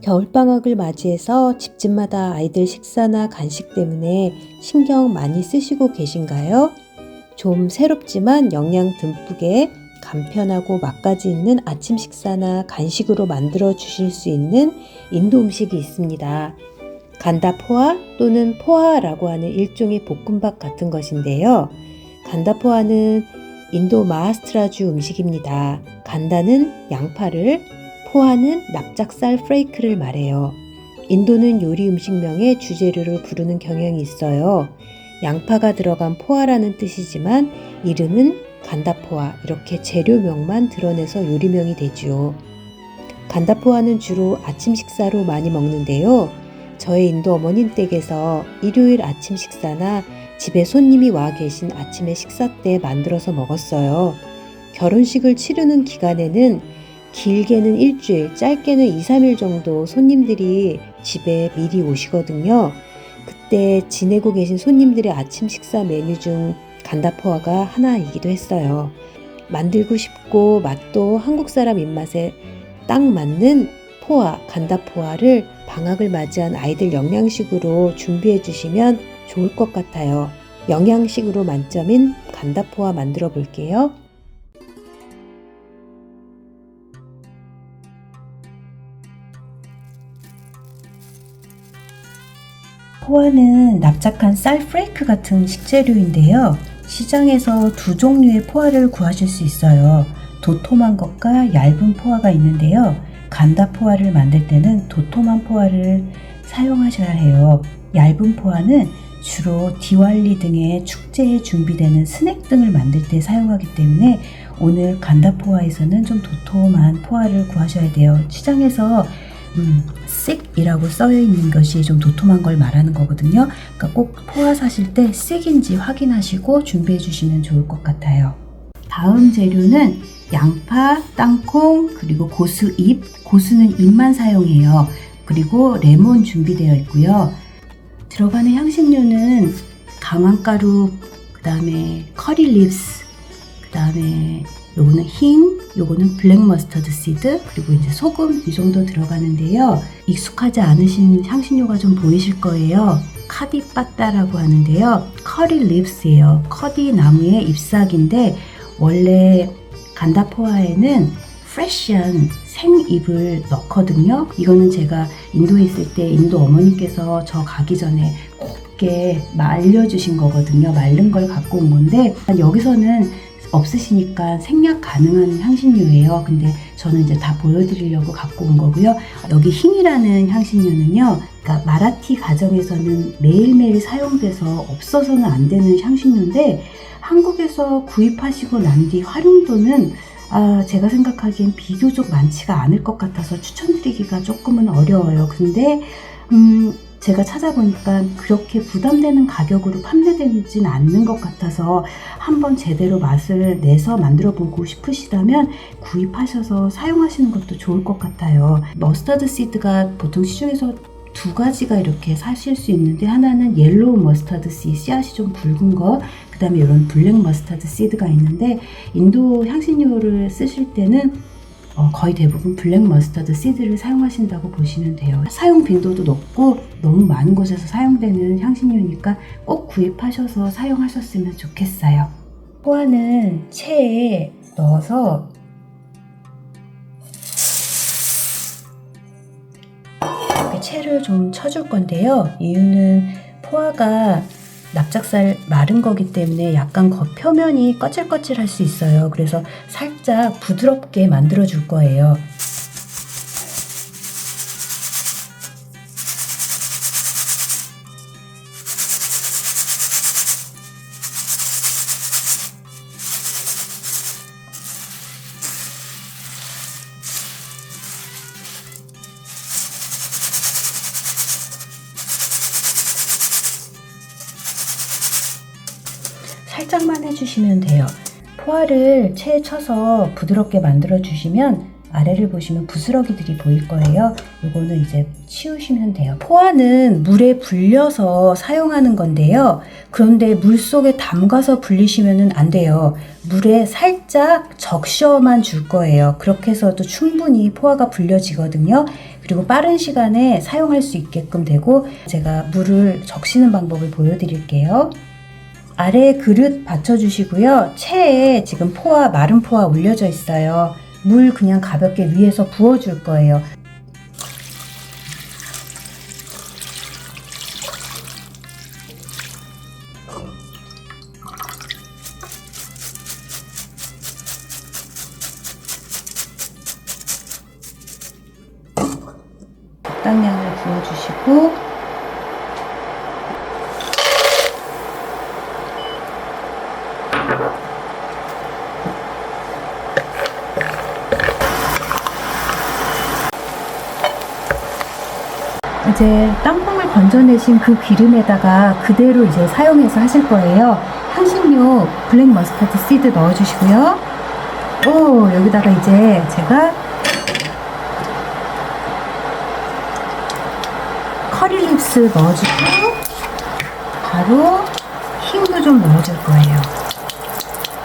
겨울방학을 맞이해서 집집마다 아이들 식사나 간식 때문에 신경 많이 쓰시고 계신가요? 좀 새롭지만 영양 듬뿍에 간편하고 맛까지 있는 아침 식사나 간식으로 만들어 주실 수 있는 인도 음식이 있습니다. 간다 포하 또는 포하라고 하는 일종의 볶음밥 같은 것인데요. 간다 포하는 인도 마하스트라주 음식입니다. 간다는 양파를, 포하는 납작살 프레이크를 말해요. 인도는 요리 음식명에 주재료를 부르는 경향이 있어요. 양파가 들어간 포하라는 뜻이지만 이름은 간다포하 이렇게 재료명만 드러내서 요리명이 되죠. 간다포하는 주로 아침 식사로 많이 먹는데요. 저의 인도 어머님 댁에서 일요일 아침 식사나 집에 손님이 와 계신 아침의 식사 때 만들어서 먹었어요. 결혼식을 치르는 기간에는 길게는 일주일, 짧게는 2, 3일 정도 손님들이 집에 미리 오시거든요. 그때 지내고 계신 손님들의 아침 식사 메뉴 중 간다포하가 하나이기도 했어요. 만들고 쉽고 맛도 한국 사람 입맛에 딱 맞는 포하, 간다포하를 방학을 맞이한 아이들 영양식으로 준비해 주시면 좋을 것 같아요. 영양식으로 만점인 간다포하 만들어 볼게요. 포하는 납작한 쌀 프레이크 같은 식재료인데요. 시장에서 두 종류의 포하를 구하실 수 있어요. 도톰한 것과 얇은 포하가 있는데요. 간다 포하를 만들 때는 도톰한 포하를 사용하셔야 해요. 얇은 포하는 주로 디왈리 등의 축제에 준비되는 스낵 등을 만들 때 사용하기 때문에 오늘 간다 포하에서는 좀 도톰한 포하를 구하셔야 돼요. 시장에서 thick이라고 써여 있는 것이 좀 도톰한 걸 말하는 거거든요. 그러니까 꼭 포하 사실 때 thick인지 확인하시고 준비해 주시면 좋을 것 같아요. 다음 재료는 양파, 땅콩, 그리고 고수잎, 고수는 잎만 사용해요. 그리고 레몬 준비되어 있고요. 들어가는 향신료는 강황가루, 그 다음에 커리 립스, 그 다음에 요거는 힝, 요거는 블랙 머스터드 시드, 그리고 이제 소금 이 정도 들어가는데요. 익숙하지 않으신 향신료가 좀 보이실 거예요. 카디빠따라고 하는데요. 커리 립스예요. 커디 나무의 잎사귀인데 원래 간다포하에는 프레쉬한 생잎을 넣거든요. 이거는 제가 인도에 있을 때 인도 어머니께서 저 가기 전에 곱게 말려주신 거거든요. 마른 걸 갖고 온 건데 여기서는 없으시니까 생략 가능한 향신료예요. 근데 저는 이제 다 보여드리려고 갖고 온 거고요. 여기 힝이라는 향신료는요. 그러니까 마라티 가정에서는 매일매일 사용돼서 없어서는 안 되는 향신료인데 한국에서 구입하시고 난 뒤 활용도는 제가 생각하기엔 비교적 많지가 않을 것 같아서 추천드리기가 조금은 어려워요. 근데 제가 찾아보니까 그렇게 부담되는 가격으로 판매되지는 않는 것 같아서 한번 제대로 맛을 내서 만들어 보고 싶으시다면 구입하셔서 사용하시는 것도 좋을 것 같아요. 머스타드 시드가 보통 시중에서 두 가지가 이렇게 사실 수 있는데 하나는 옐로우 머스타드 씨앗이 좀 붉은 거, 그 다음에 이런 블랙 머스타드 시드가 있는데 인도 향신료를 쓰실 때는 거의 대부분 블랙 머스타드 시드를 사용하신다고 보시면 돼요. 사용 빈도도 높고 너무 많은 곳에서 사용되는 향신료니까 꼭 구입하셔서 사용하셨으면 좋겠어요. 포하는 체에 넣어서 이렇게 체를 좀 쳐줄 건데요. 이유는 포하가 납작살 마른 거기 때문에 약간 겉표면이 거칠거칠할 수 있어요. 그래서 살짝 부드럽게 만들어 줄 거예요. 살짝만 해주시면 돼요. 포화를 체에 쳐서 부드럽게 만들어 주시면 아래를 보시면 부스러기들이 보일 거예요. 이거는 이제 치우시면 돼요. 포화는 물에 불려서 사용하는 건데요. 그런데 물 속에 담가서 불리시면 안 돼요. 물에 살짝 적셔만 줄 거예요. 그렇게 해서도 충분히 포화가 불려지거든요. 그리고 빠른 시간에 사용할 수 있게끔 되고, 제가 물을 적시는 방법을 보여드릴게요. 아래에 그릇 받쳐주시고요. 체에 지금 포화, 마른 포화 올려져 있어요. 물 그냥 가볍게 위에서 부어줄 거예요. 적당량을 부어주시고, 이제 땅콩을 건져내신 그 기름에다가 그대로 이제 사용해서 하실 거예요. 향신료 블랙 머스타드 시드 넣어주시고요. 여기다가 이제 제가 커리립스 넣어주고, 바로 흰도 좀 넣어줄 거예요.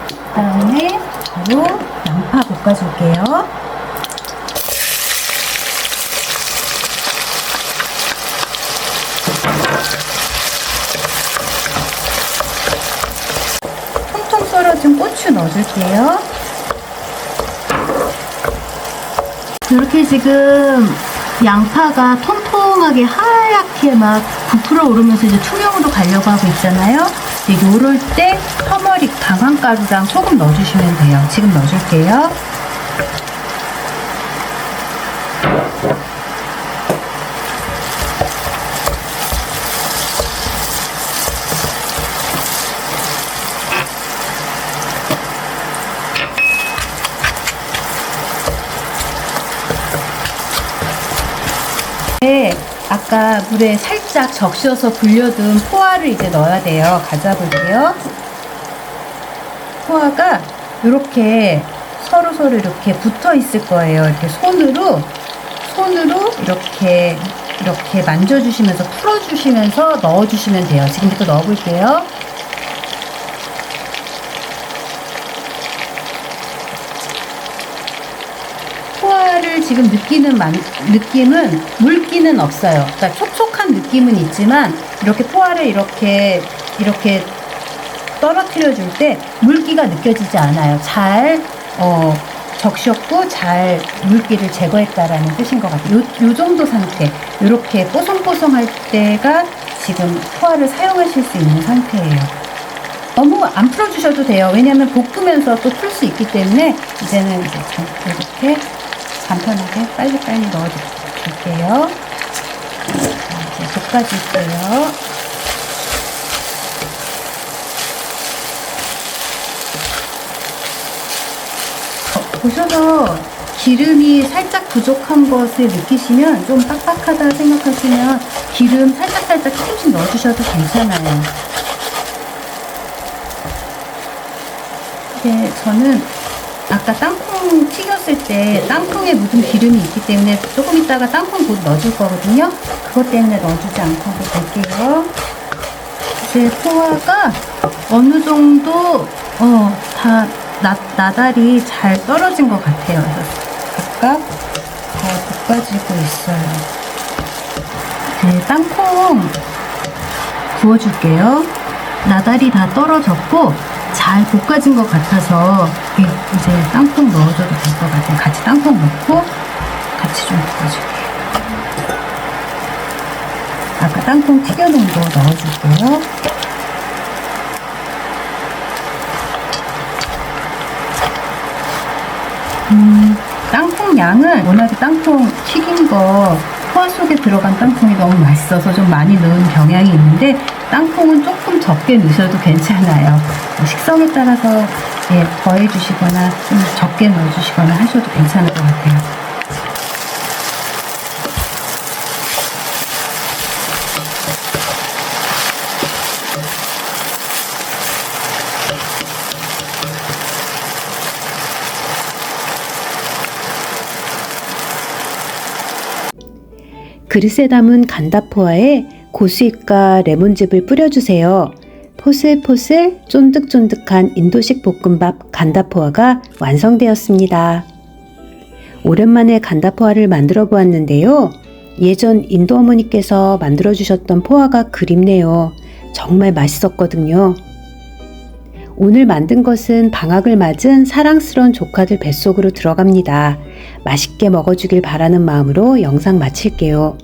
그 다음에 바로 양파 볶아줄게요. 통통 썰어준 고추 넣어줄게요. 이렇게 지금 양파가 통통하게 하얗게 막 부풀어 오르면서 이제 투명으로 가려고 하고 있잖아요. 요럴 때 터머릭 강황가루랑 소금 넣어주시면 돼요. 지금 넣어줄게요. 아까 물에 살짝 적셔서 불려둔 포화를 이제 넣어야 돼요. 가자볼게요. 포화가 이렇게 서로 이렇게 붙어 있을 거예요. 이렇게 손으로 이렇게 만져주시면서 풀어주시면서 넣어주시면 돼요. 지금부터 넣어볼게요. 포화를 지금 느낌은 물기는 없어요. 그러니까 촉촉한 느낌은 있지만 이렇게 포화를 이렇게 떨어뜨려 줄 때 물기가 느껴지지 않아요. 잘 적셨고 잘 물기를 제거했다라는 뜻인 것 같아요. 요 정도 상태, 이렇게 뽀송뽀송할 때가 지금 포화를 사용하실 수 있는 상태예요. 너무 안 풀어주셔도 돼요. 왜냐하면 볶으면서 또 풀 수 있기 때문에 이제는 이제 이렇게 간편하게 빨리빨리 넣어줄게요. 이제 볶아줄게요. 보셔서 기름이 살짝 부족한 것을 느끼시면, 좀 빡빡하다 생각하시면 기름 살짝 조금씩 넣어주셔도 괜찮아요. 근데 저는 아까 땅콩 튀겼을 때 땅콩에 묻은 기름이 있기 때문에 조금 있다가 땅콩 곧 넣어줄 거거든요. 그것 때문에 넣어주지 않고 볼게요. 이제 포화가 어느 정도 다 나달이 잘 떨어진 것 같아요. 그래서 각각 다 볶아지고 있어요. 네, 땅콩 구워줄게요. 나달이 다 떨어졌고 잘 볶아진 것 같아서 이제 땅콩 넣어줘도 될 것 같아요. 같이 땅콩 넣고 같이 좀 볶아줄게요. 아까 땅콩 튀겨놓은 거 넣어줄게요. 땅콩 양은 워낙에 땅콩 튀긴 거 포화 속에 들어간 땅콩이 너무 맛있어서 좀 많이 넣은 경향이 있는데, 땅콩은 조금 적게 넣으셔도 괜찮아요. 식성에 따라서 더해 주시거나 좀 적게 넣어 주시거나 하셔도 괜찮을 것 같아요. 그릇에 담은 간다포화에 고수잎과 레몬즙을 뿌려주세요. 포슬포슬 쫀득쫀득한 인도식 볶음밥 간다포화가 완성되었습니다. 오랜만에 간다포화를 만들어 보았는데요. 예전 인도 어머니께서 만들어 주셨던 포화가 그립네요. 정말 맛있었거든요. 오늘 만든 것은 방학을 맞은 사랑스러운 조카들 뱃속으로 들어갑니다. 맛있게 먹어주길 바라는 마음으로 영상 마칠게요.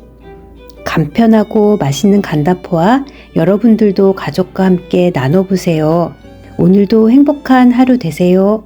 간편하고 맛있는 간다포화 여러분들도 가족과 함께 나눠보세요. 오늘도 행복한 하루 되세요.